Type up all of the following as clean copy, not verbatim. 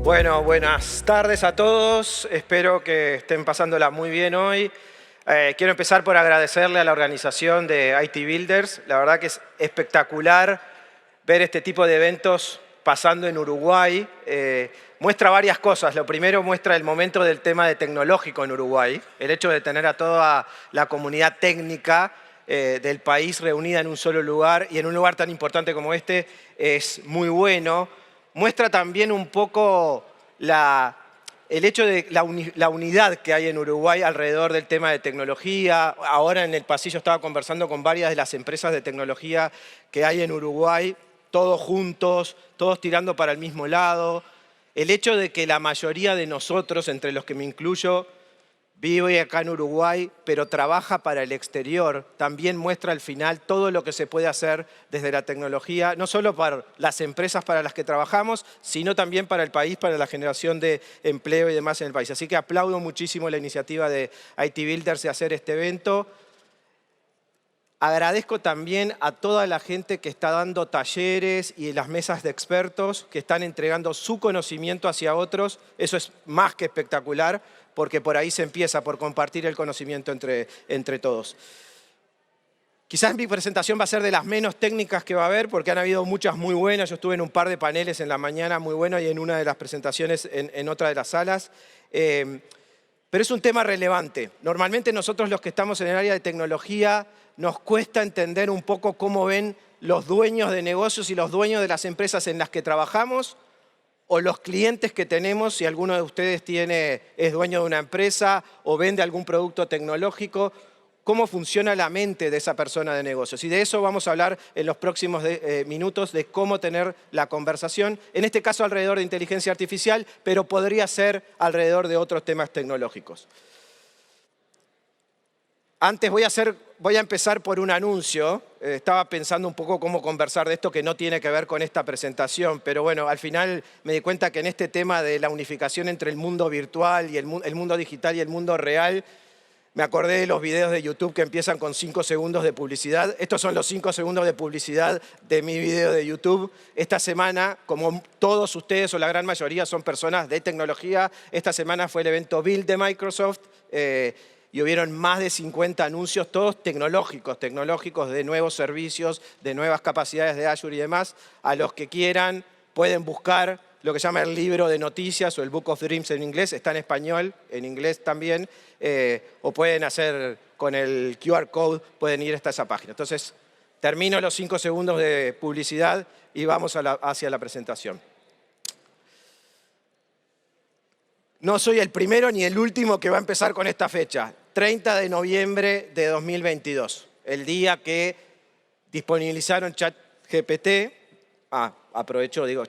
Bueno, buenas tardes a todos. Espero que estén pasándola muy bien hoy. Quiero empezar por agradecerle a la organización de IT Builders. La verdad que es espectacular ver este tipo de eventos pasando en Uruguay. Muestra varias cosas. Lo primero, muestra el momento del tema de tecnológico en Uruguay. El hecho de tener a toda la comunidad técnica del país reunida en un solo lugar y en un lugar tan importante como este es muy bueno. Muestra también un poco el hecho de la unidad que hay en Uruguay alrededor del tema de tecnología. Ahora en el pasillo estaba conversando con varias de las empresas de tecnología que hay en Uruguay, todos juntos, todos tirando para el mismo lado. El hecho de que la mayoría de nosotros, entre los que me incluyo, vive acá en Uruguay, pero trabaja para el exterior, también muestra al final todo lo que se puede hacer desde la tecnología, no solo para las empresas para las que trabajamos, sino también para el país, para la generación de empleo y demás en el país. Así que aplaudo muchísimo la iniciativa de IT Builders de hacer este evento. Agradezco también a toda la gente que está dando talleres y las mesas de expertos que están entregando su conocimiento hacia otros. Eso es más que espectacular, porque por ahí se empieza, por compartir el conocimiento entre todos. Quizás mi presentación va a ser de las menos técnicas que va a haber, porque han habido muchas muy buenas. Yo estuve en un par de paneles en la mañana muy buenos y en una de las presentaciones en otra de las salas. Pero es un tema relevante. Normalmente nosotros los que estamos en el área de tecnología nos cuesta entender un poco cómo ven los dueños de negocios y los dueños de las empresas en las que trabajamos o los clientes que tenemos, si alguno de ustedes es dueño de una empresa o vende algún producto tecnológico, cómo funciona la mente de esa persona de negocios. Y de eso vamos a hablar en los próximos minutos, de cómo tener la conversación, en este caso alrededor de inteligencia artificial, pero podría ser alrededor de otros temas tecnológicos. Antes voy a empezar por un anuncio. Estaba pensando un poco cómo conversar de esto que no tiene que ver con esta presentación, pero bueno, al final me di cuenta que en este tema de la unificación entre el mundo virtual y el mundo digital y el mundo real, me acordé de los videos de YouTube que empiezan con 5 segundos de publicidad. Estos son los 5 segundos de publicidad de mi video de YouTube. Esta semana, como todos ustedes o la gran mayoría son personas de tecnología, esta semana fue el evento Build de Microsoft y hubieron más de 50 anuncios, todos tecnológicos de nuevos servicios, de nuevas capacidades de Azure y demás. A los que quieran pueden buscar lo que se llama el libro de noticias o el Book of Dreams en inglés, está en español, en inglés también, o pueden hacer con el QR code, pueden ir hasta esa página. Entonces, termino los 5 segundos de publicidad y vamos hacia la presentación. No soy el primero ni el último que va a empezar con esta fecha, 30 de noviembre de 2022, el día que disponibilizaron ChatGPT. Aprovecho, digo,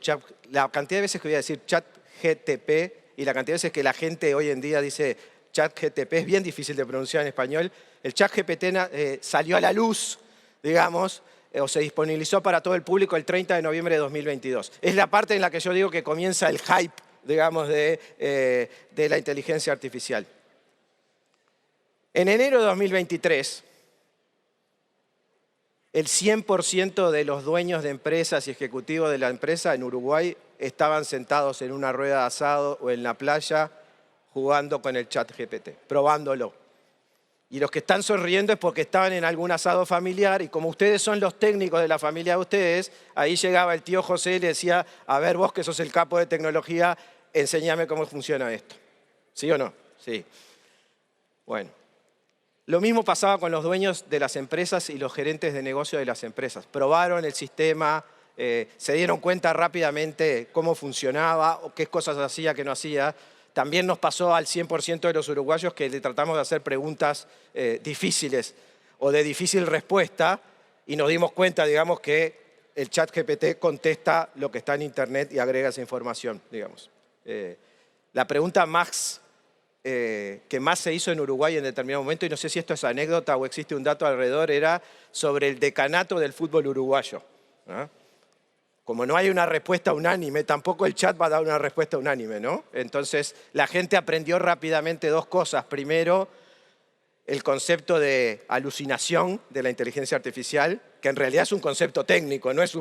la cantidad de veces que voy a decir ChatGTP y la cantidad de veces que la gente hoy en día dice ChatGTP, es bien difícil de pronunciar en español. El ChatGPT salió a la luz, digamos, o se disponibilizó para todo el público el 30 de noviembre de 2022. Es la parte en la que yo digo que comienza el hype, digamos, de la inteligencia artificial. En enero de 2023, el 100% de los dueños de empresas y ejecutivos de la empresa en Uruguay estaban sentados en una rueda de asado o en la playa jugando con el ChatGPT, probándolo. Y los que están sonriendo es porque estaban en algún asado familiar y como ustedes son los técnicos de la familia de ustedes, ahí llegaba el tío José y le decía, a ver vos que sos el capo de tecnología, enséñame cómo funciona esto. ¿Sí o no? Sí. Bueno. Lo mismo pasaba con los dueños de las empresas y los gerentes de negocio de las empresas. Probaron el sistema, se dieron cuenta rápidamente cómo funcionaba o qué cosas hacía, qué no hacía. También nos pasó al 100% de los uruguayos que le tratamos de hacer preguntas difíciles o de difícil respuesta y nos dimos cuenta, digamos, que el ChatGPT contesta lo que está en Internet y agrega esa información, digamos. La pregunta que más se hizo en Uruguay en determinado momento, y no sé si esto es anécdota o existe un dato alrededor, era sobre el decanato del fútbol uruguayo. Como no hay una respuesta unánime, tampoco el chat va a dar una respuesta unánime, ¿no? Entonces, la gente aprendió rápidamente dos cosas. Primero, el concepto de alucinación de la inteligencia artificial, que en realidad es un concepto técnico, es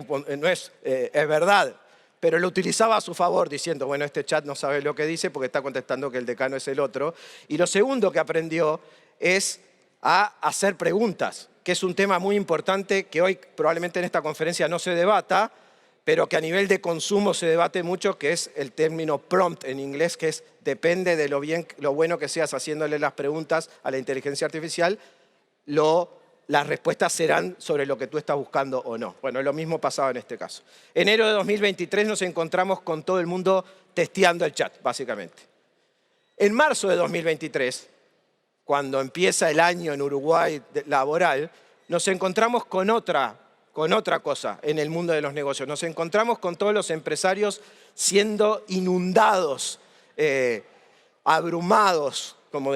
verdad, pero lo utilizaba a su favor diciendo, bueno, este chat no sabe lo que dice porque está contestando que el decano es el otro. Y lo segundo que aprendió es a hacer preguntas, que es un tema muy importante que hoy probablemente en esta conferencia no se debata, pero que a nivel de consumo se debate mucho, que es el término prompt en inglés, que es depende de lo bueno que seas haciéndole las preguntas a la inteligencia artificial, las respuestas serán sobre lo que tú estás buscando o no. Bueno, lo mismo pasaba en este caso. Enero de 2023 nos encontramos con todo el mundo testeando el chat, básicamente. En marzo de 2023, cuando empieza el año en Uruguay laboral, nos encontramos con otra cosa en el mundo de los negocios. Nos encontramos con todos los empresarios siendo inundados, abrumados, como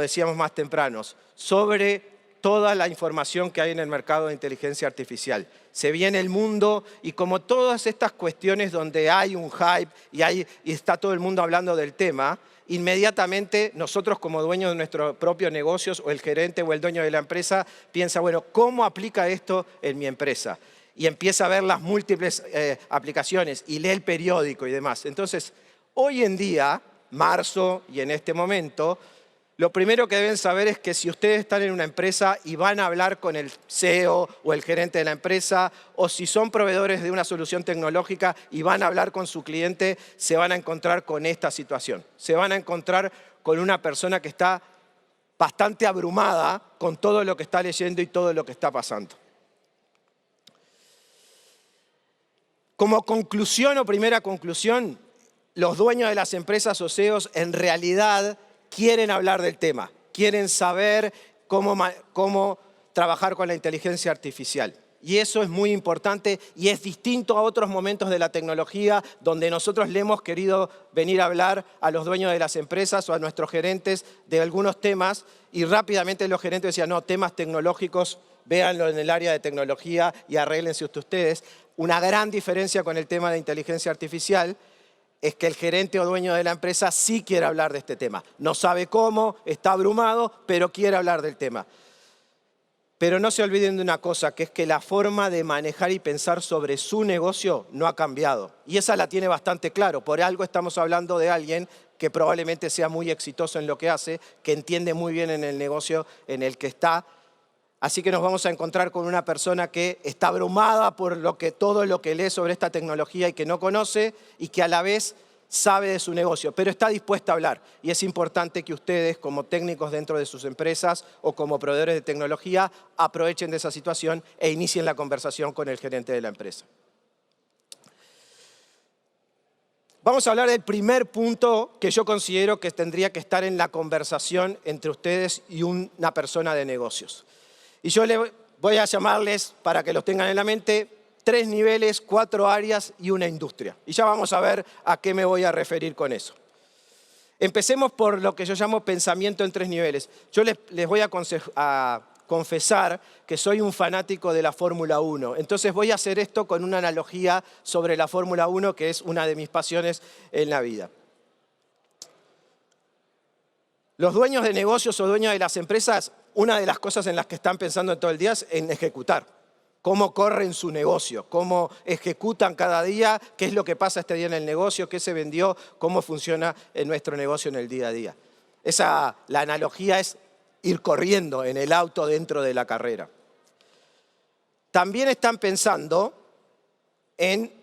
decíamos más temprano, sobre toda la información que hay en el mercado de inteligencia artificial. Se viene el mundo y como todas estas cuestiones donde hay un hype y está todo el mundo hablando del tema, inmediatamente nosotros como dueños de nuestros propios negocios o el gerente o el dueño de la empresa piensa, bueno, ¿cómo aplica esto en mi empresa? Y empieza a ver las múltiples aplicaciones y lee el periódico y demás. Entonces, hoy en día, marzo y en este momento, lo primero que deben saber es que si ustedes están en una empresa y van a hablar con el CEO o el gerente de la empresa, o si son proveedores de una solución tecnológica y van a hablar con su cliente, se van a encontrar con esta situación. Se van a encontrar con una persona que está bastante abrumada con todo lo que está leyendo y todo lo que está pasando. Como conclusión o primera conclusión, los dueños de las empresas o CEOs en realidad quieren hablar del tema, quieren saber cómo trabajar con la inteligencia artificial. Y eso es muy importante y es distinto a otros momentos de la tecnología donde nosotros le hemos querido venir a hablar a los dueños de las empresas o a nuestros gerentes de algunos temas y rápidamente los gerentes decían, no, temas tecnológicos, véanlo en el área de tecnología y arréglense ustedes. Una gran diferencia con el tema de inteligencia artificial es que el gerente o dueño de la empresa sí quiere hablar de este tema. No sabe cómo, está abrumado, pero quiere hablar del tema. Pero no se olviden de una cosa, que es que la forma de manejar y pensar sobre su negocio no ha cambiado. Y esa la tiene bastante claro. Por algo estamos hablando de alguien que probablemente sea muy exitoso en lo que hace, que entiende muy bien en el negocio en el que está. Así que nos vamos a encontrar con una persona que está abrumada por todo lo que lee sobre esta tecnología y que no conoce y que a la vez sabe de su negocio, pero está dispuesta a hablar. Y es importante que ustedes, como técnicos dentro de sus empresas o como proveedores de tecnología, aprovechen de esa situación e inicien la conversación con el gerente de la empresa. Vamos a hablar del primer punto que yo considero que tendría que estar en la conversación entre ustedes y una persona de negocios. Y yo voy a llamarles, para que los tengan en la mente, 3 niveles, 4 áreas y una industria. Y ya vamos a ver a qué me voy a referir con eso. Empecemos por lo que yo llamo pensamiento en 3 niveles. Yo les voy a confesar que soy un fanático de la Fórmula 1. Entonces voy a hacer esto con una analogía sobre la Fórmula 1, que es una de mis pasiones en la vida. Los dueños de negocios o dueños de las empresas, una de las cosas en las que están pensando todo el día es en ejecutar. Cómo corren su negocio, cómo ejecutan cada día, qué es lo que pasa este día en el negocio, qué se vendió, cómo funciona en nuestro negocio en el día a día. La analogía es ir corriendo en el auto dentro de la carrera. También están pensando en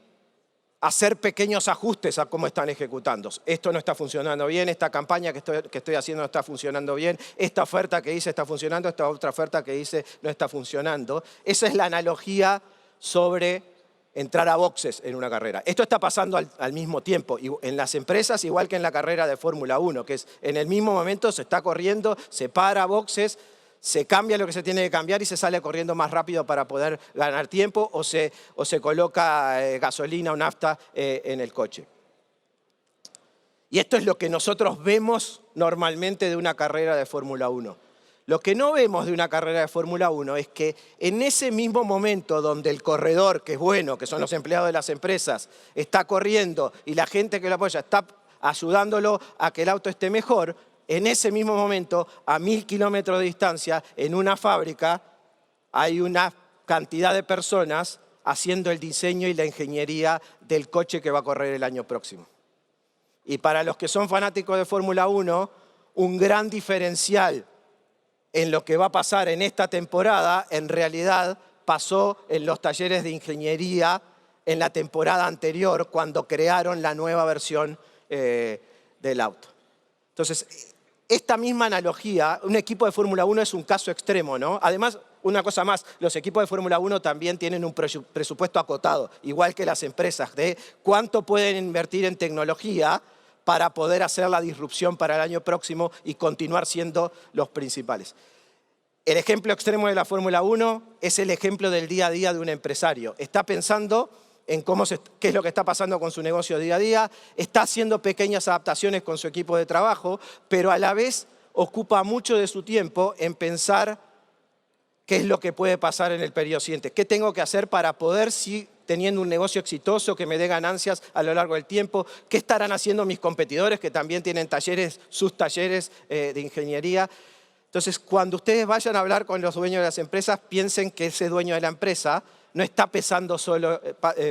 hacer pequeños ajustes a cómo están ejecutando. Esto no está funcionando bien, esta campaña que estoy haciendo no está funcionando bien, esta oferta que hice está funcionando, esta otra oferta que hice no está funcionando. Esa es la analogía sobre entrar a boxes en una carrera. Esto está pasando al mismo tiempo, en las empresas igual que en la carrera de Fórmula 1, que es en el mismo momento se está corriendo, se para boxes, se cambia lo que se tiene que cambiar y se sale corriendo más rápido para poder ganar tiempo o se coloca gasolina o nafta en el coche. Y esto es lo que nosotros vemos normalmente de una carrera de Fórmula 1. Lo que no vemos de una carrera de Fórmula 1 es que en ese mismo momento donde el corredor, que es bueno, que son los empleados de las empresas, está corriendo y la gente que lo apoya está ayudándolo a que el auto esté mejor, en ese mismo momento, a 1000 kilómetros de distancia, en una fábrica, hay una cantidad de personas haciendo el diseño y la ingeniería del coche que va a correr el año próximo. Y para los que son fanáticos de Fórmula 1, un gran diferencial en lo que va a pasar en esta temporada, en realidad pasó en los talleres de ingeniería en la temporada anterior, cuando crearon la nueva versión del auto. Entonces, esta misma analogía, un equipo de Fórmula 1 es un caso extremo, ¿no? Además, una cosa más, los equipos de Fórmula 1 también tienen un presupuesto acotado, igual que las empresas, de cuánto pueden invertir en tecnología para poder hacer la disrupción para el año próximo y continuar siendo los principales. El ejemplo extremo de la Fórmula 1 es el ejemplo del día a día de un empresario. Está pensando en qué es lo que está pasando con su negocio día a día, está haciendo pequeñas adaptaciones con su equipo de trabajo, pero a la vez ocupa mucho de su tiempo en pensar qué es lo que puede pasar en el periodo siguiente. ¿Qué tengo que hacer para poder, teniendo un negocio exitoso que me dé ganancias a lo largo del tiempo? ¿Qué estarán haciendo mis competidores que también tienen talleres, sus talleres de ingeniería? Entonces, cuando ustedes vayan a hablar con los dueños de las empresas, piensen que ese dueño de la empresa no está pensando solo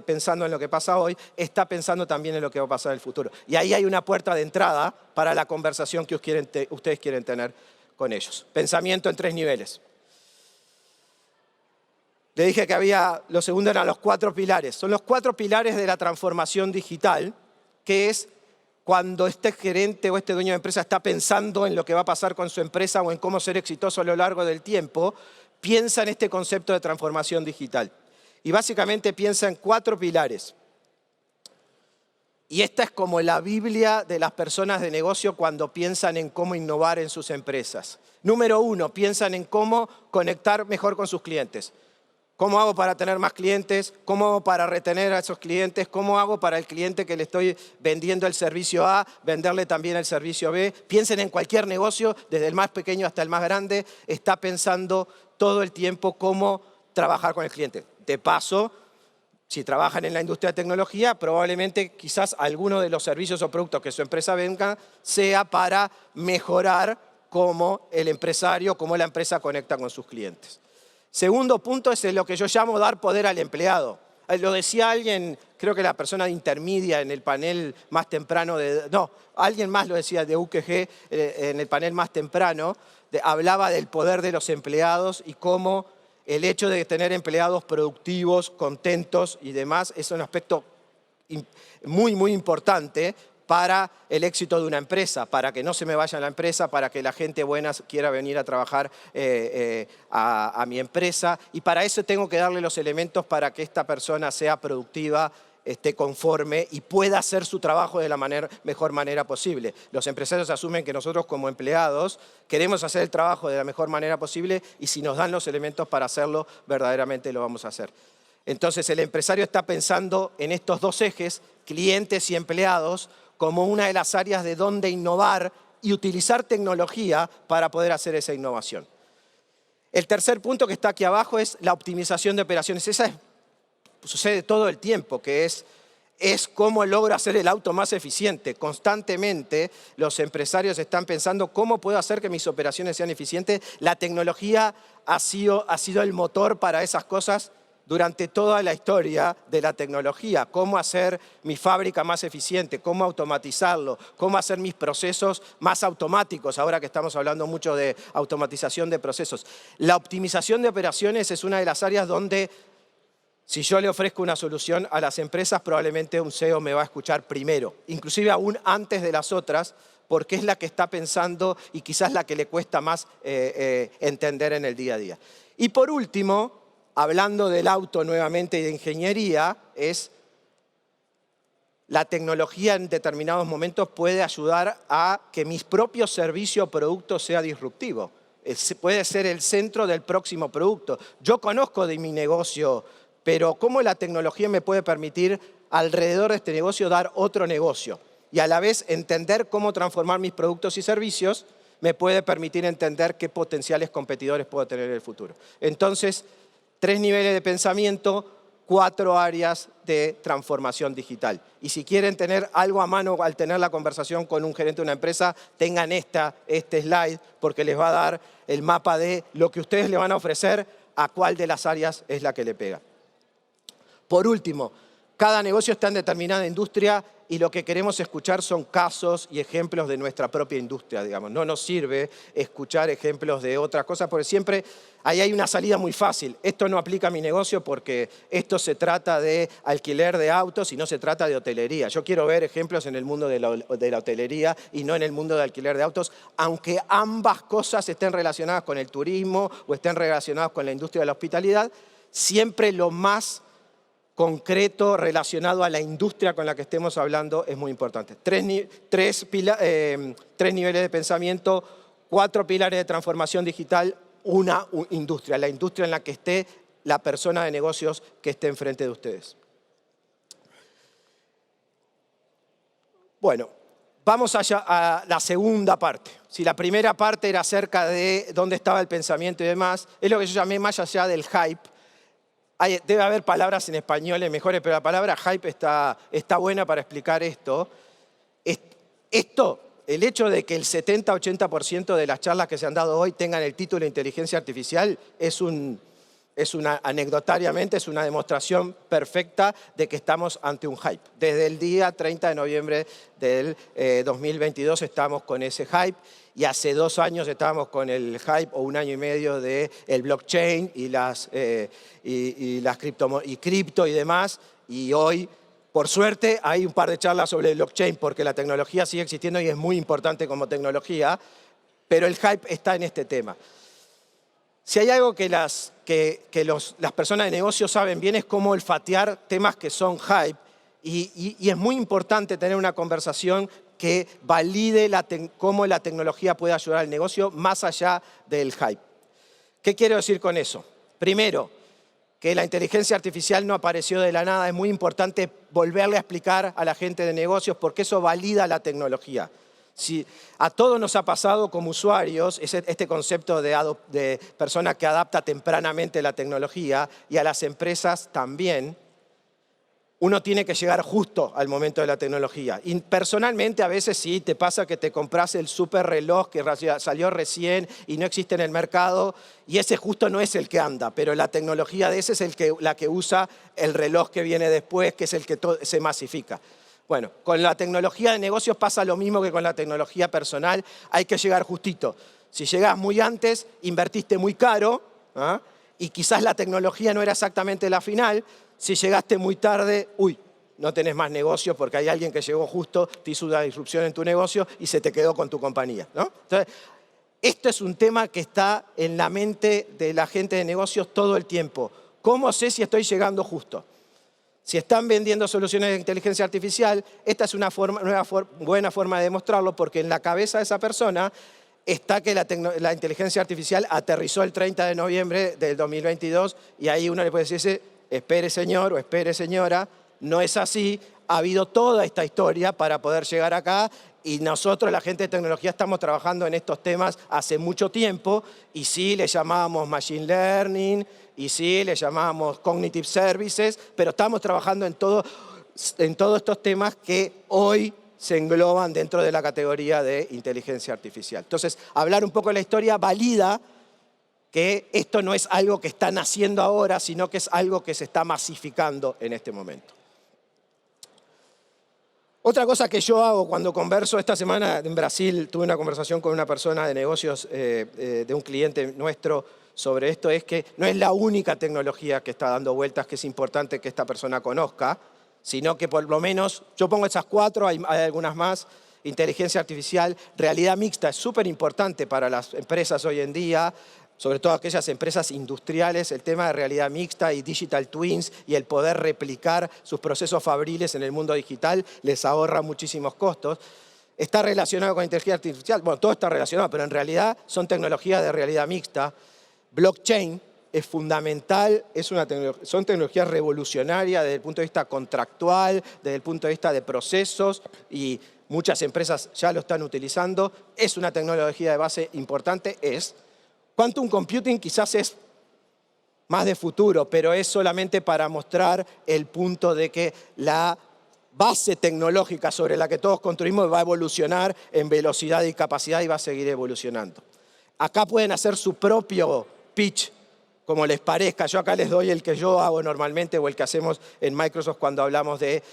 pensando en lo que pasa hoy, está pensando también en lo que va a pasar en el futuro. Y ahí hay una puerta de entrada para la conversación que ustedes quieren tener con ellos. Pensamiento en 3 niveles. Le dije que lo segundo eran los 4 pilares. Son los 4 pilares de la transformación digital, que es cuando este gerente o este dueño de empresa está pensando en lo que va a pasar con su empresa o en cómo ser exitoso a lo largo del tiempo, piensa en este concepto de transformación digital. Y básicamente piensa en 4 pilares. Y esta es como la Biblia de las personas de negocio cuando piensan en cómo innovar en sus empresas. Número 1, piensan en cómo conectar mejor con sus clientes. ¿Cómo hago para tener más clientes? ¿Cómo hago para retener a esos clientes? ¿Cómo hago para el cliente que le estoy vendiendo el servicio A, venderle también el servicio B? Piensen en cualquier negocio, desde el más pequeño hasta el más grande, está pensando todo el tiempo cómo trabajar con el cliente. De paso, si trabajan en la industria de tecnología, probablemente quizás alguno de los servicios o productos que su empresa venda sea para mejorar cómo el empresario, cómo la empresa conecta con sus clientes. Segundo punto es lo que yo llamo dar poder al empleado. Lo decía alguien, creo que la persona de Intermedia en el panel más temprano alguien más lo decía de UKG en el panel más temprano, hablaba del poder de los empleados y cómo el hecho de tener empleados productivos, contentos y demás es un aspecto muy, muy importante para el éxito de una empresa, para que no se me vaya la empresa, para que la gente buena quiera venir a trabajar a mi empresa. Y para eso tengo que darle los elementos para que esta persona sea productiva, esté conforme y pueda hacer su trabajo de la mejor manera posible. Los empresarios asumen que nosotros como empleados queremos hacer el trabajo de la mejor manera posible y si nos dan los elementos para hacerlo, verdaderamente lo vamos a hacer. Entonces el empresario está pensando en estos 2 ejes, clientes y empleados, como una de las áreas de donde innovar y utilizar tecnología para poder hacer esa innovación. El tercer punto que está aquí abajo es la optimización de operaciones. Esa sucede todo el tiempo, que es cómo logro hacer el auto más eficiente. Constantemente los empresarios están pensando cómo puedo hacer que mis operaciones sean eficientes. La tecnología ha sido el motor para esas cosas durante toda la historia de la tecnología, cómo hacer mi fábrica más eficiente, cómo automatizarlo, cómo hacer mis procesos más automáticos, ahora que estamos hablando mucho de automatización de procesos. La optimización de operaciones es una de las áreas donde, si yo le ofrezco una solución a las empresas, probablemente un CEO me va a escuchar primero, inclusive aún antes de las otras, porque es la que está pensando y quizás la que le cuesta más entender en el día a día. Y por último, hablando del auto nuevamente y de ingeniería, la tecnología en determinados momentos puede ayudar a que mis propios servicios o productos sea disruptivo. Puede ser el centro del próximo producto. Yo conozco de mi negocio, pero cómo la tecnología me puede permitir alrededor de este negocio dar otro negocio. Y a la vez entender cómo transformar mis productos y servicios me puede permitir entender qué potenciales competidores puedo tener en el futuro. Entonces, 3 niveles de pensamiento, 4 áreas de transformación digital. Y si quieren tener algo a mano al tener la conversación con un gerente de una empresa, tengan este slide porque les va a dar el mapa de lo que ustedes le van a ofrecer, a cuál de las áreas es la que le pega. Por último, cada negocio está en determinada industria y lo que queremos escuchar son casos y ejemplos de nuestra propia industria, digamos. No nos sirve escuchar ejemplos de otras cosas porque siempre ahí hay una salida muy fácil. Esto no aplica a mi negocio porque esto se trata de alquiler de autos y no se trata de hotelería. Yo quiero ver ejemplos en el mundo de la hotelería y no en el mundo de alquiler de autos, aunque ambas cosas estén relacionadas con el turismo o estén relacionadas con la industria de la hospitalidad, siempre lo más concreto relacionado a la industria con la que estemos hablando es muy importante. Tres niveles de pensamiento, 4 pilares de transformación digital, una industria, la industria en la que esté la persona de negocios que esté enfrente de ustedes. Bueno, vamos allá a la segunda parte. Si la primera parte era acerca de dónde estaba el pensamiento y demás, es lo que yo llamé más allá del hype. Debe haber palabras en español mejores, pero la palabra hype está buena para explicar esto. El hecho de que el 70-80% de las charlas que se han dado hoy tengan el título de inteligencia artificial anecdotariamente es una demostración perfecta de que estamos ante un hype. Desde el día 30 de noviembre del 2022 estamos con ese hype. Y hace 2 años estábamos con el hype, o 1 año y medio, del blockchain y cripto y demás. Y hoy, por suerte, hay un par de charlas sobre el blockchain porque la tecnología sigue existiendo y es muy importante como tecnología, pero el hype está en este tema. Si hay algo que las personas de negocio saben bien es cómo olfatear temas que son hype y es muy importante tener una conversación que valide cómo la tecnología puede ayudar al negocio más allá del hype. ¿Qué quiero decir con eso? Primero, que la inteligencia artificial no apareció de la nada. Es muy importante volverle a explicar a la gente de negocios porque eso valida la tecnología. Si a todos nos ha pasado como usuarios este concepto de persona que adapta tempranamente la tecnología y a las empresas también, uno tiene que llegar justo al momento de la tecnología. Y personalmente a veces sí te pasa que te compras el super reloj que salió recién y no existe en el mercado y ese justo no es el que anda, pero la tecnología de ese es la que usa el reloj que viene después, que es el que se masifica. Bueno, con la tecnología de negocios pasa lo mismo que con la tecnología personal, hay que llegar justito. Si llegás muy antes, invertiste muy caro, ¿ah? Y quizás la tecnología no era exactamente la final. Si llegaste muy tarde, no tenés más negocio porque hay alguien que llegó justo, te hizo una disrupción en tu negocio y se te quedó con tu compañía, ¿no? Entonces, esto es un tema que está en la mente de la gente de negocios todo el tiempo. ¿Cómo sé si estoy llegando justo? Si están vendiendo soluciones de inteligencia artificial, esta es una buena forma de demostrarlo porque en la cabeza de esa persona está que la inteligencia artificial aterrizó el 30 de noviembre del 2022 y ahí uno le puede decir, espere señor o espere señora, no es así, ha habido toda esta historia para poder llegar acá y nosotros, la gente de tecnología, estamos trabajando en estos temas hace mucho tiempo y sí le llamábamos Machine Learning y sí le llamábamos Cognitive Services, pero estamos trabajando en todos estos temas que hoy se engloban dentro de la categoría de inteligencia artificial. Entonces, hablar un poco de la historia valida que esto no es algo que está naciendo ahora, sino que es algo que se está masificando en este momento. Otra cosa que yo hago cuando converso, esta semana en Brasil tuve una conversación con una persona de negocios de un cliente nuestro sobre esto, es que no es la única tecnología que está dando vueltas que es importante que esta persona conozca, sino que por lo menos, yo pongo esas 4, hay algunas más, inteligencia artificial, realidad mixta, es súper importante para las empresas hoy en día, sobre todo aquellas empresas industriales, el tema de realidad mixta y digital twins y el poder replicar sus procesos fabriles en el mundo digital les ahorra muchísimos costos. Está relacionado con inteligencia artificial, bueno, todo está relacionado, pero en realidad son tecnologías de realidad mixta. Blockchain es fundamental, son tecnologías revolucionarias desde el punto de vista contractual, desde el punto de vista de procesos y muchas empresas ya lo están utilizando. Es una tecnología de base importante, Quantum Computing quizás es más de futuro, pero es solamente para mostrar el punto de que la base tecnológica sobre la que todos construimos va a evolucionar en velocidad y capacidad y va a seguir evolucionando. Acá pueden hacer su propio pitch como les parezca. Yo acá les doy el que yo hago normalmente o el que hacemos en Microsoft cuando hablamos de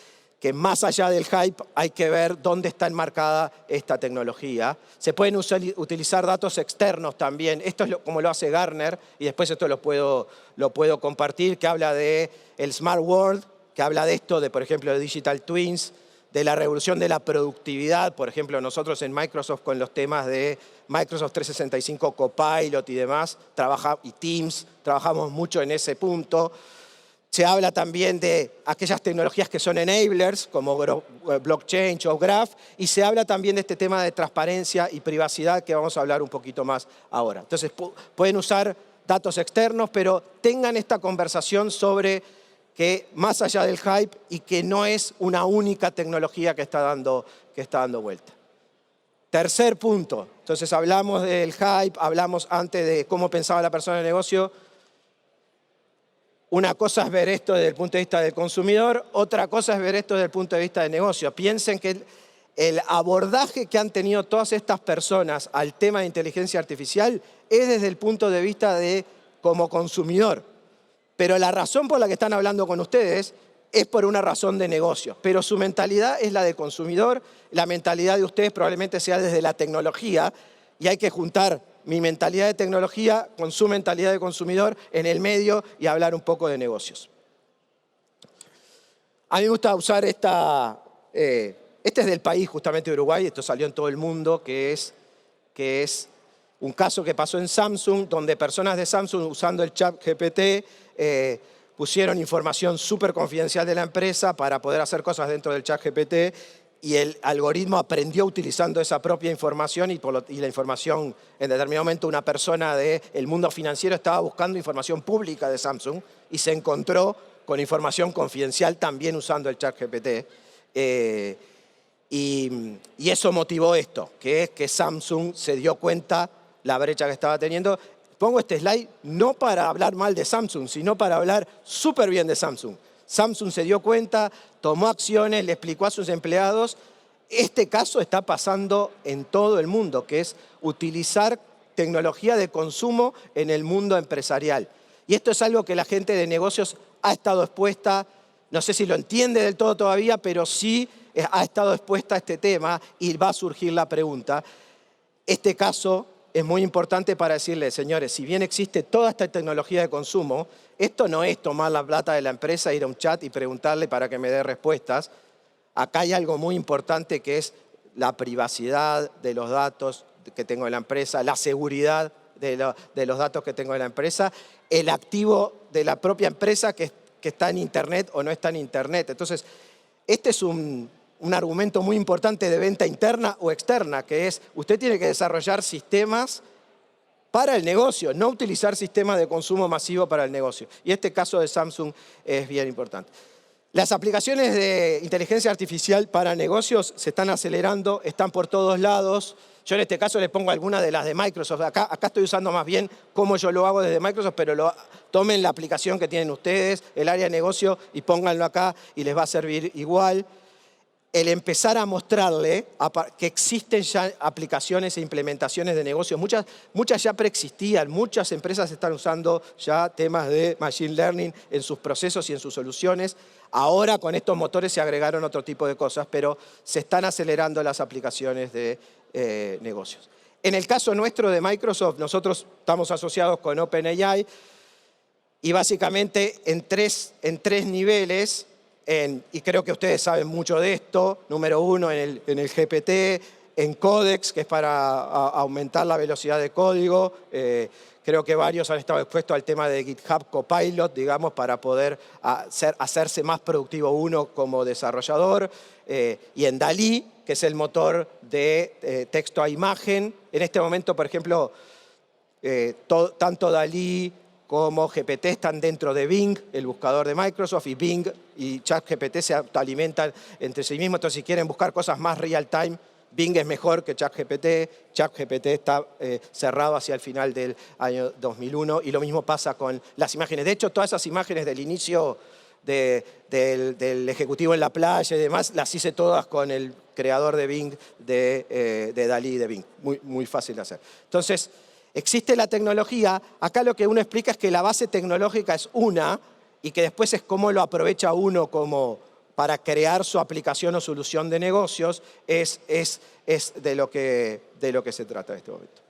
que más allá del hype hay que ver dónde está enmarcada esta tecnología. Se pueden utilizar datos externos también. Esto es como lo hace Gartner, y después esto lo puedo compartir, que habla de el Smart World, que habla de esto, de por ejemplo de Digital Twins, de la revolución de la productividad. Por ejemplo, nosotros en Microsoft con los temas de Microsoft 365 Copilot y demás, y Teams, trabajamos mucho en ese punto. Se habla también de aquellas tecnologías que son enablers, como blockchain o graph, y se habla también de este tema de transparencia y privacidad, que vamos a hablar un poquito más ahora. Entonces, pueden usar datos externos, pero tengan esta conversación sobre que más allá del hype y que no es una única tecnología que está dando vuelta. Tercer punto. Entonces, hablamos del hype, hablamos antes de cómo pensaba la persona del negocio. Una cosa es ver esto desde el punto de vista del consumidor, otra cosa es ver esto desde el punto de vista del negocio. Piensen que el abordaje que han tenido todas estas personas al tema de inteligencia artificial es desde el punto de vista de como consumidor. Pero la razón por la que están hablando con ustedes es por una razón de negocio. Pero su mentalidad es la de consumidor, la mentalidad de ustedes probablemente sea desde la tecnología, y hay que juntar mi mentalidad de tecnología con su mentalidad de consumidor en el medio y hablar un poco de negocios. A mí me gusta usar este es del país justamente de Uruguay, esto salió en todo el mundo, que es un caso que pasó en Samsung, donde personas de Samsung usando el chat GPT pusieron información súper confidencial de la empresa para poder hacer cosas dentro del chat GPT, y el algoritmo aprendió utilizando esa propia información y la información, en determinado momento una persona del mundo financiero estaba buscando información pública de Samsung y se encontró con información confidencial también usando el chat GPT. Y eso motivó esto, que es que Samsung se dio cuenta la brecha que estaba teniendo. Pongo este slide no para hablar mal de Samsung, sino para hablar súper bien de Samsung. Samsung se dio cuenta, tomó acciones, le explicó a sus empleados. Este caso está pasando en todo el mundo, que es utilizar tecnología de consumo en el mundo empresarial. Y esto es algo que la gente de negocios ha estado expuesta, no sé si lo entiende del todo todavía, pero sí ha estado expuesta a este tema y va a surgir la pregunta. Este caso es muy importante para decirles, señores, si bien existe toda esta tecnología de consumo, esto no es tomar la plata de la empresa, ir a un chat y preguntarle para que me dé respuestas. Acá hay algo muy importante que es la privacidad de los datos que tengo en la empresa, la seguridad de los datos que tengo en la empresa, el activo de la propia empresa que está en Internet o no está en Internet. Entonces, este es un argumento muy importante de venta interna o externa, que es, usted tiene que desarrollar sistemas para el negocio, no utilizar sistemas de consumo masivo para el negocio. Y este caso de Samsung es bien importante. Las aplicaciones de inteligencia artificial para negocios se están acelerando, están por todos lados. Yo en este caso les pongo algunas de las de Microsoft. Acá estoy usando más bien cómo yo lo hago desde Microsoft, pero tomen la aplicación que tienen ustedes, el área de negocio, y pónganlo acá y les va a servir igual. El empezar a mostrarle que existen ya aplicaciones e implementaciones de negocios. Muchas ya preexistían, muchas empresas están usando ya temas de Machine Learning en sus procesos y en sus soluciones. Ahora con estos motores se agregaron otro tipo de cosas, pero se están acelerando las aplicaciones de negocios. En el caso nuestro de Microsoft, nosotros estamos asociados con OpenAI y básicamente en tres niveles. Y creo que ustedes saben mucho de esto. Número uno, en el GPT, en Codex, que es para aumentar la velocidad de código. Creo que varios han estado expuestos al tema de GitHub Copilot, digamos, para poder hacerse más productivo uno como desarrollador. Y en DALL-E, que es el motor de texto a imagen. En este momento, por ejemplo, tanto DALL-E como GPT están dentro de Bing, el buscador de Microsoft, y Bing y ChatGPT se autoalimentan entre sí mismos. Entonces, si quieren buscar cosas más real time, Bing es mejor que ChatGPT. ChatGPT está cerrado hacia el final del año 2001, y lo mismo pasa con las imágenes. De hecho, todas esas imágenes del inicio del ejecutivo en la playa y demás, las hice todas con el creador de Bing, de DALL-E de Bing. Muy fácil de hacer. Entonces, existe la tecnología, acá lo que uno explica es que la base tecnológica es una y que después es cómo lo aprovecha uno como para crear su aplicación o solución de negocios, es de lo que se trata en este momento.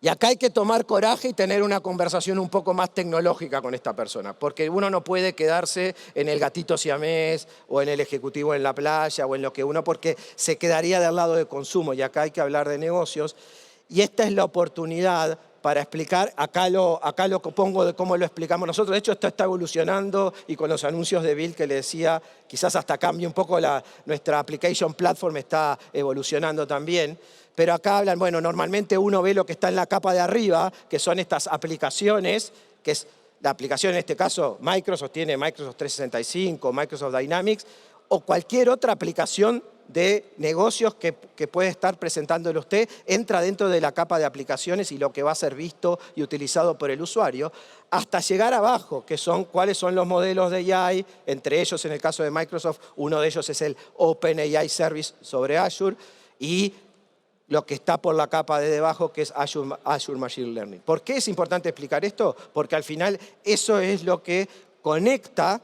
Y acá hay que tomar coraje y tener una conversación un poco más tecnológica con esta persona, porque uno no puede quedarse en el gatito siamés o en el ejecutivo en la playa o en lo que uno, porque se quedaría del lado de consumo y acá hay que hablar de negocios. Y esta es la oportunidad para explicar, acá lo pongo de cómo lo explicamos nosotros. De hecho, esto está evolucionando y con los anuncios de Bill que le decía, quizás hasta cambie un poco nuestra application platform está evolucionando también. Pero acá hablan, bueno, normalmente uno ve lo que está en la capa de arriba, que son estas aplicaciones, que es la aplicación en este caso Microsoft tiene Microsoft 365, Microsoft Dynamics, o cualquier otra aplicación de negocios que puede estar presentándole usted, entra dentro de la capa de aplicaciones y lo que va a ser visto y utilizado por el usuario, hasta llegar abajo, que son cuáles son los modelos de AI, entre ellos en el caso de Microsoft, uno de ellos es el OpenAI Service sobre Azure, y lo que está por la capa de debajo, que es Azure Machine Learning. ¿Por qué es importante explicar esto? Porque al final eso es lo que conecta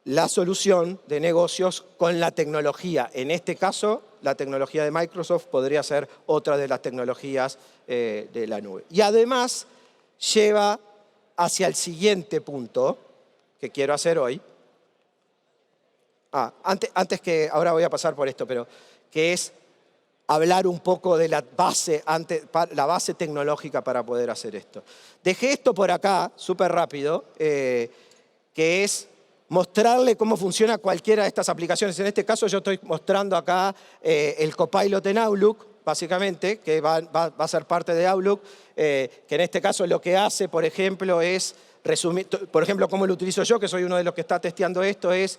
la solución de negocios con la tecnología. En este caso, la tecnología de Microsoft podría ser otra de las tecnologías de la nube. Y además, lleva hacia el siguiente punto que quiero hacer hoy. Antes que, ahora voy a pasar por esto, pero que es hablar un poco de la base tecnológica para poder hacer esto. Dejé esto por acá, súper rápido, que es mostrarle cómo funciona cualquiera de estas aplicaciones. En este caso yo estoy mostrando acá el Copilot en Outlook, básicamente, que va a ser parte de Outlook, que en este caso lo que hace, por ejemplo, es resumir, por ejemplo, cómo lo utilizo yo, que soy uno de los que está testeando esto, es,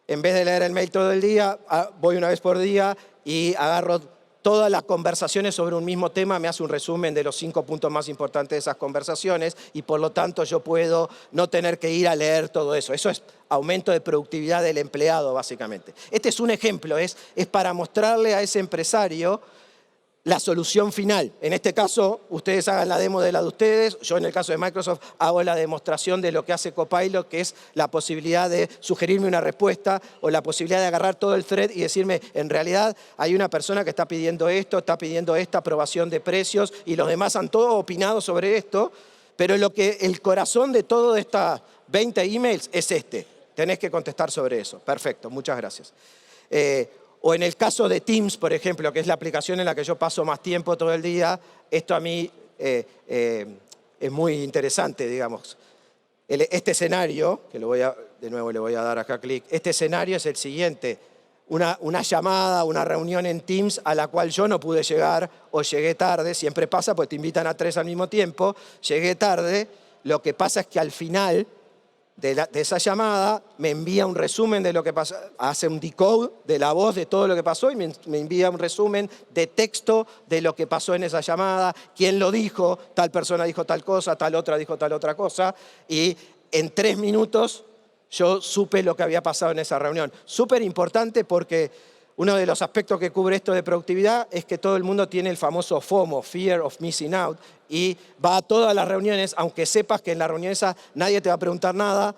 en vez de leer el mail todo el día, voy una vez por día y agarro todas las conversaciones sobre un mismo tema, me hace un resumen de los 5 puntos más importantes de esas conversaciones y por lo tanto yo puedo no tener que ir a leer todo eso. Eso es aumento de productividad del empleado, básicamente. Este es un ejemplo, es para mostrarle a ese empresario la solución final. En este caso, ustedes hagan la demo de la de ustedes. Yo, en el caso de Microsoft, hago la demostración de lo que hace Copilot, que es la posibilidad de sugerirme una respuesta o la posibilidad de agarrar todo el thread y decirme, en realidad, hay una persona que está pidiendo esto, está pidiendo esta aprobación de precios y los demás han todos opinado sobre esto, pero el corazón de todas estas 20 emails es este. Tenés que contestar sobre eso. Perfecto, muchas gracias. O en el caso de Teams, por ejemplo, que es la aplicación en la que yo paso más tiempo todo el día, esto a mí es muy interesante, digamos. Este escenario, que de nuevo le voy a dar acá clic, este escenario es el siguiente. Una llamada, una reunión en Teams a la cual yo no pude llegar o llegué tarde, siempre pasa porque te invitan a 3 al mismo tiempo, llegué tarde, lo que pasa es que al final de esa llamada, me envía un resumen de lo que pasó, hace un decode de la voz de todo lo que pasó y me envía un resumen de texto de lo que pasó en esa llamada, quién lo dijo, tal persona dijo tal cosa, tal otra dijo tal otra cosa, y en 3 minutos yo supe lo que había pasado en esa reunión. Súper importante porque uno de los aspectos que cubre esto de productividad es que todo el mundo tiene el famoso FOMO, Fear of Missing Out, y va a todas las reuniones, aunque sepas que en la reunión esa nadie te va a preguntar nada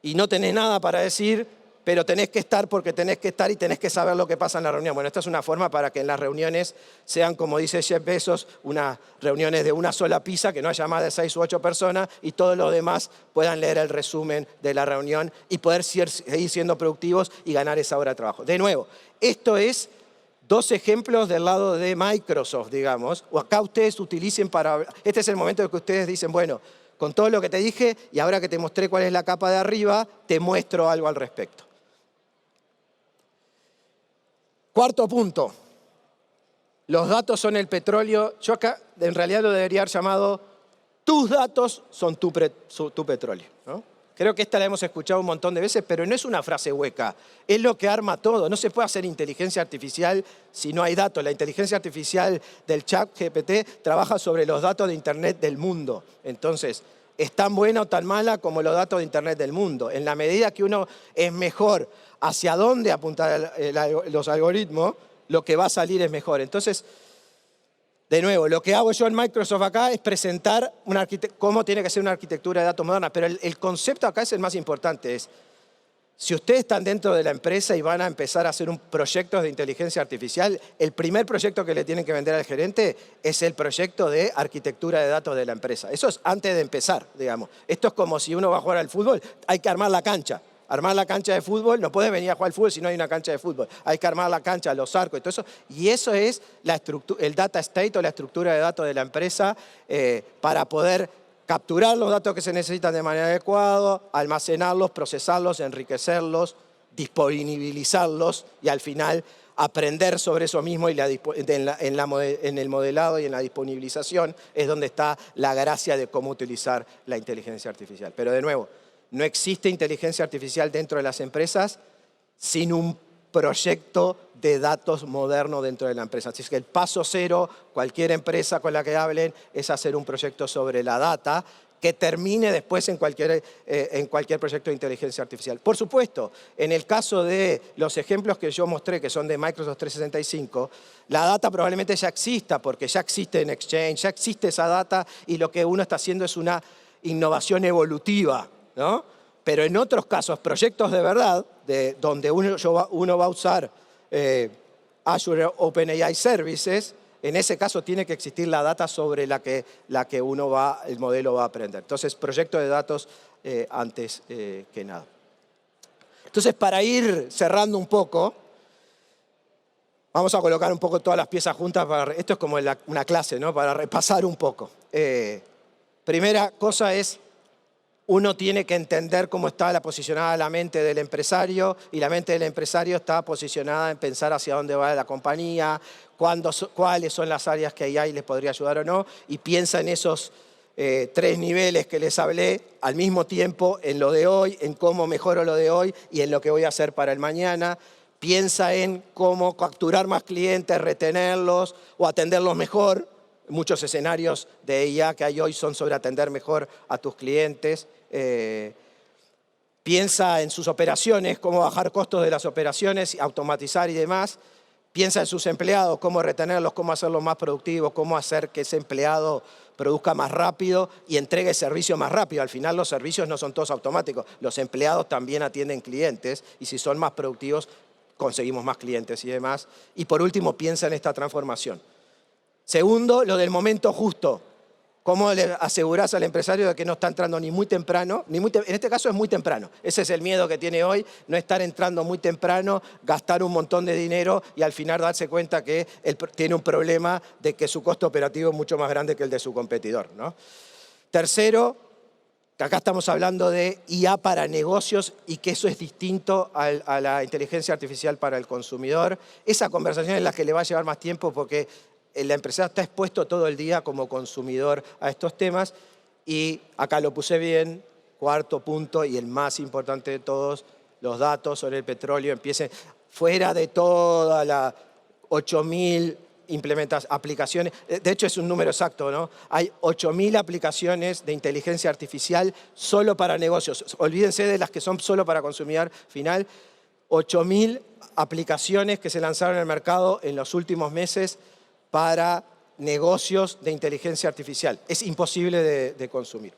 y no tenés nada para decir, pero tenés que estar porque tenés que estar y tenés que saber lo que pasa en la reunión. Bueno, esta es una forma para que en las reuniones sean, como dice Jeff Bezos, unas reuniones de una sola pieza, que no haya más de 6 u 8 personas y todos los demás puedan leer el resumen de la reunión y poder seguir siendo productivos y ganar esa hora de trabajo. De nuevo, esto es 2 ejemplos del lado de Microsoft, digamos, o acá ustedes utilicen este es el momento en que ustedes dicen, bueno, con todo lo que te dije y ahora que te mostré cuál es la capa de arriba, te muestro algo al respecto. Cuarto punto, los datos son el petróleo. Yo acá en realidad lo debería haber llamado, tus datos son tu petróleo, ¿no? Creo que esta la hemos escuchado un montón de veces, pero no es una frase hueca, es lo que arma todo. No se puede hacer inteligencia artificial si no hay datos. La inteligencia artificial del ChatGPT trabaja sobre los datos de Internet del mundo. Entonces, es tan buena o tan mala como los datos de Internet del mundo. En la medida que uno es mejor hacia dónde apuntar los algoritmos, lo que va a salir es mejor. Entonces, De nuevo, lo que hago yo en Microsoft acá es presentar cómo tiene que ser una arquitectura de datos moderna, pero el concepto acá es el más importante, es si ustedes están dentro de la empresa y van a empezar a hacer un proyecto de inteligencia artificial, el primer proyecto que le tienen que vender al gerente es el proyecto de arquitectura de datos de la empresa. Eso es antes de empezar, digamos. Esto es como si uno va a jugar al fútbol, hay que armar la cancha. Armar la cancha de fútbol, no puedes venir a jugar al fútbol si no hay una cancha de fútbol. Hay que armar la cancha, los arcos y todo eso. Y eso es el data state o la estructura de datos de la empresa para poder capturar los datos que se necesitan de manera adecuada, almacenarlos, procesarlos, enriquecerlos, disponibilizarlos y al final aprender sobre eso mismo y en el modelado y en la disponibilización es donde está la gracia de cómo utilizar la inteligencia artificial. Pero de nuevo, no existe inteligencia artificial dentro de las empresas sin un proyecto de datos moderno dentro de la empresa. Así que el paso cero, cualquier empresa con la que hablen, es hacer un proyecto sobre la data que termine después en cualquier proyecto de inteligencia artificial. Por supuesto, en el caso de los ejemplos que yo mostré, que son de Microsoft 365, la data probablemente ya exista, porque ya existe en Exchange, ya existe esa data y lo que uno está haciendo es una innovación evolutiva, ¿no? Pero en otros casos, proyectos de verdad, donde uno va a usar Azure OpenAI Services, en ese caso tiene que existir la data sobre la que el modelo va a aprender. Entonces, proyecto de datos antes que nada. Entonces, para ir cerrando un poco, vamos a colocar un poco todas las piezas juntas. Esto es como una clase, ¿no? Para repasar un poco. Primera cosa es, uno tiene que entender cómo está posicionada la mente del empresario y la mente del empresario está posicionada en pensar hacia dónde va la compañía, cuáles son las áreas que AI les podría ayudar o no, y piensa en esos 3 niveles que les hablé al mismo tiempo en lo de hoy, en cómo mejoro lo de hoy y en lo que voy a hacer para el mañana. Piensa en cómo capturar más clientes, retenerlos o atenderlos mejor. Muchos escenarios de IA que hay hoy son sobre atender mejor a tus clientes. Piensa en sus operaciones, cómo bajar costos de las operaciones, automatizar y demás. Piensa en sus empleados, cómo retenerlos, cómo hacerlos más productivos, cómo hacer que ese empleado produzca más rápido y entregue servicio más rápido. Al final los servicios no son todos automáticos. Los empleados también atienden clientes y si son más productivos conseguimos más clientes y demás. Y por último, piensa en esta transformación. Segundo, lo del momento justo. ¿Cómo le asegurás al empresario de que no está entrando ni muy temprano? En este caso es muy temprano. Ese es el miedo que tiene hoy, no estar entrando muy temprano, gastar un montón de dinero y al final darse cuenta que él tiene un problema de que su costo operativo es mucho más grande que el de su competidor, ¿no? Tercero, que acá estamos hablando de IA para negocios y que eso es distinto a la inteligencia artificial para el consumidor. Esa conversación es la que le va a llevar más tiempo porque la empresa está expuesto todo el día como consumidor a estos temas y acá lo puse bien, cuarto punto y el más importante de todos, los datos sobre el petróleo empiecen fuera de todas las 8.000 aplicaciones, de hecho es un número exacto, ¿no? Hay 8.000 aplicaciones de inteligencia artificial solo para negocios, olvídense de las que son solo para consumidor final, 8.000 aplicaciones que se lanzaron al mercado en los últimos meses para negocios de inteligencia artificial. Es imposible de consumir.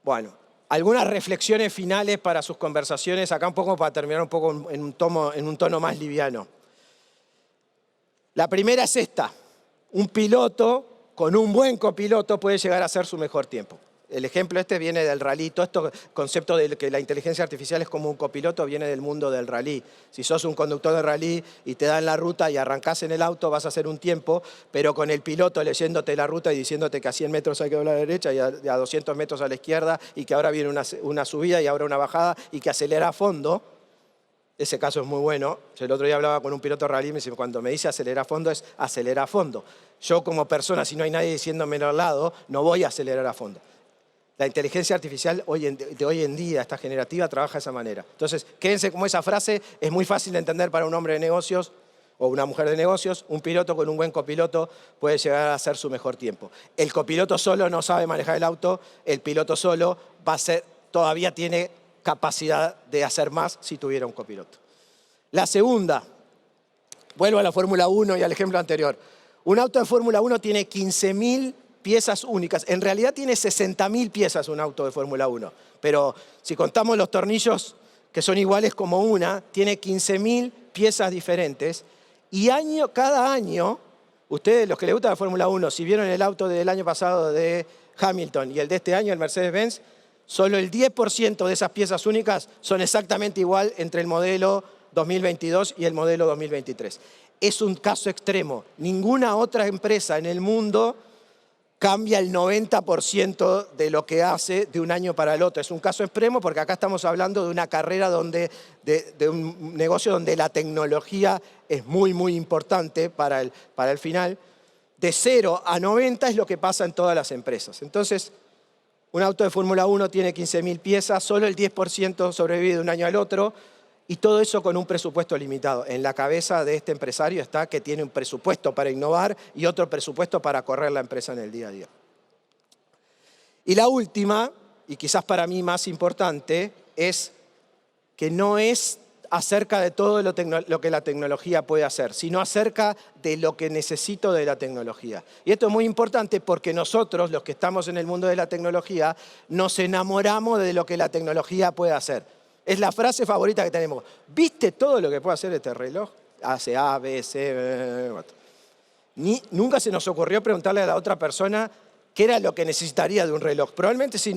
Bueno, algunas reflexiones finales para sus conversaciones, acá un poco para terminar un poco en un tono más liviano. La primera es esta. Un piloto con un buen copiloto puede llegar a ser su mejor tiempo. El ejemplo este viene del rally. Todo este concepto de que la inteligencia artificial es como un copiloto viene del mundo del rally. Si sos un conductor de rally y te dan la ruta y arrancás en el auto, vas a hacer un tiempo, pero con el piloto leyéndote la ruta y diciéndote que a 100 metros hay que doblar a la derecha y a 200 metros a la izquierda y que ahora viene una subida y ahora una bajada y que acelera a fondo. Ese caso es muy bueno. Yo el otro día hablaba con un piloto de rally y me dice, cuando me dice acelera a fondo es acelera a fondo. Yo como persona, si no hay nadie diciéndomelo al lado, no voy a acelerar a fondo. La inteligencia artificial de hoy en día, esta generativa, trabaja de esa manera. Entonces, quédense como esa frase, es muy fácil de entender para un hombre de negocios o una mujer de negocios. Un piloto con un buen copiloto puede llegar a ser su mejor tiempo. El copiloto solo no sabe manejar el auto, el piloto solo todavía tiene capacidad de hacer más si tuviera un copiloto. La segunda, vuelvo a la Fórmula 1 y al ejemplo anterior. Un auto de Fórmula 1 tiene 15.000 piezas únicas. En realidad tiene 60.000 piezas un auto de Fórmula 1. Pero si contamos los tornillos que son iguales como una, tiene 15.000 piezas diferentes. Y cada año, ustedes, los que les gusta la Fórmula 1, si vieron el auto del año pasado de Hamilton y el de este año, el Mercedes-Benz, solo el 10% de esas piezas únicas son exactamente igual entre el modelo 2022 y el modelo 2023. Es un caso extremo. Ninguna otra empresa en el mundo cambia el 90% de lo que hace de un año para el otro. Es un caso extremo porque acá estamos hablando de una carrera de un negocio donde la tecnología es muy, muy importante para el final. De 0 a 90 es lo que pasa en todas las empresas. Entonces, un auto de Fórmula 1 tiene 15.000 piezas, solo el 10% sobrevive de un año al otro, y todo eso con un presupuesto limitado. En la cabeza de este empresario está que tiene un presupuesto para innovar y otro presupuesto para correr la empresa en el día a día. Y la última, y quizás para mí más importante, es que no es acerca de todo lo que la tecnología puede hacer, sino acerca de lo que necesito de la tecnología. Y esto es muy importante porque nosotros, los que estamos en el mundo de la tecnología, nos enamoramos de lo que la tecnología puede hacer. Es la frase favorita que tenemos. ¿Viste todo lo que puede hacer este reloj? Hace A, B, C... Nunca se nos ocurrió preguntarle a la otra persona qué era lo que necesitaría de un reloj. Probablemente si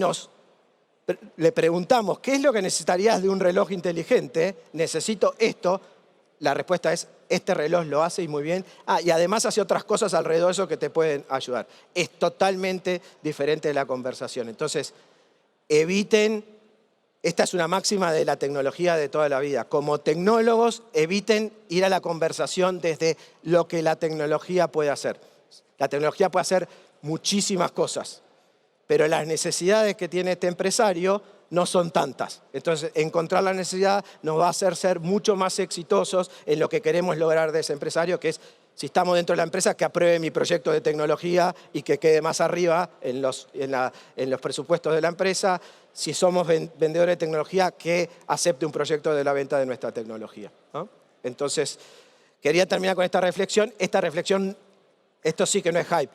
le preguntamos qué es lo que necesitarías de un reloj inteligente, necesito esto, la respuesta es, este reloj lo hace y muy bien. Y además hace otras cosas alrededor de eso que te pueden ayudar. Es totalmente diferente de la conversación. Entonces, eviten... Esta es una máxima de la tecnología de toda la vida. Como tecnólogos, eviten ir a la conversación desde lo que la tecnología puede hacer. La tecnología puede hacer muchísimas cosas, pero las necesidades que tiene este empresario no son tantas. Entonces, encontrar la necesidad nos va a hacer ser mucho más exitosos en lo que queremos lograr de ese empresario, que es, si estamos dentro de la empresa, que apruebe mi proyecto de tecnología y que quede más arriba en los presupuestos de la empresa. Si somos vendedores de tecnología, que acepte un proyecto de la venta de nuestra tecnología, ¿no? Entonces, quería terminar con esta reflexión. Esta reflexión, esto sí que no es hype,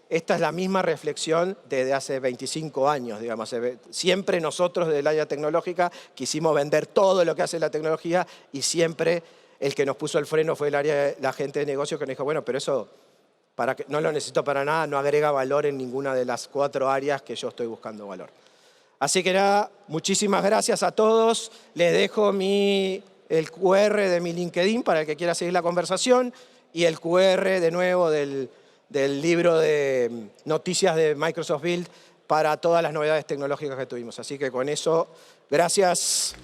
esta es la misma reflexión desde hace 25 años, digamos. Siempre nosotros del área tecnológica quisimos vender todo lo que hace la tecnología y siempre el que nos puso el freno fue la gente de negocio que nos dijo, bueno, pero eso no lo necesito para nada, no agrega valor en ninguna de las 4 áreas que yo estoy buscando valor. Así que nada, muchísimas gracias a todos. Les dejo el QR de mi LinkedIn para el que quiera seguir la conversación y el QR de nuevo del libro de noticias de Microsoft Build para todas las novedades tecnológicas que tuvimos. Así que con eso, gracias.